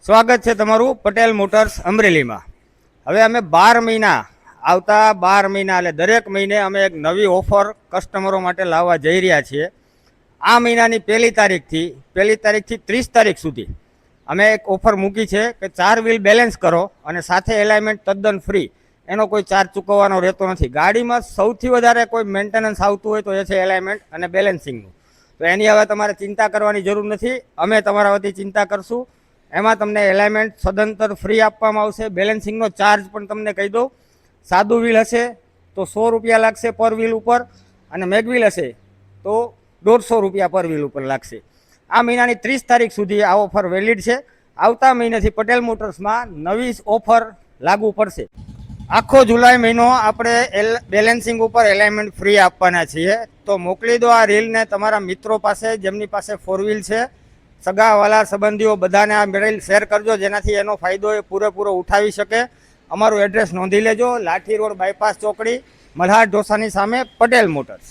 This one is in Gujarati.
સ્વાગત છે તમારું પટેલ મોટર્સ અમરેલીમાં। હવે અમે 12 મહિના આવતા 12 મહિના એટલે દરેક મહિને અમે એક નવી ઓફર કસ્ટમરો માટે લાવવા જઈ રહ્યા છીએ। આ મહિનાની પહેલી તારીખથી 30 તારીખ સુધી અમે એક ઓફર મૂકી છે કે 4 વ્હીલ બેલેન્સ કરો અને સાથે એલાઇનમેન્ટ તદ્દન ફ્રી, એનો કોઈ ચાર્જ ચૂકવવાનો રહેતો નથી। ગાડીમાં સૌથી વધારે કોઈ મેન્ટેનન્સ આવતું હોય તો એ છે એલાઇનમેન્ટ અને બેલેન્સિંગનું, તો એની હવે તમારે ચિંતા કરવાની જરૂર નથી, અમે તમારા વતી ચિંતા કરશું। એમાં તમને એલાઇનમેન્ટ સદંતર ફ્રી આપવામાં આવશે। બેલેન્સિંગનો ચાર્જ પણ તમને કહી દઉં, સાદું વ્હીલ હશે તો 100 રૂપિયા લાગશે પર વ્હીલ ઉપર, અને મેગ વ્હીલ હશે તો 150 રૂપિયા પર વ્હીલ ઉપર લાગશે। આ મહિનાની 30 તારીખ સુધી આ ઓફર વેલિડ છે। આવતા મહિનાથી પટેલ મોટર્સમાં નવી ઓફર લાગુ પડશે। આખો જુલાઈ મહિનો આપણે બેલેન્સિંગ ઉપર એલાઇનમેન્ટ ફ્રી આપવાના છીએ, તો મોકલી દો આ રીલને તમારા મિત્રો પાસે, જેમની પાસે 4 વ્હીલ છે, સગાવાલા સંબંધીઓ બધાને આ રીલ શેર કરજો, જેનાથી એનો ફાયદો એ પૂરેપૂરો ઉઠાવી શકે। અમારું એડ્રેસ નોંધી લેજો, લાઠી રોડ બાયપાસ ચોકડી, મલ્હાર ઢોસાની સામે પટેલ મોટર્સ।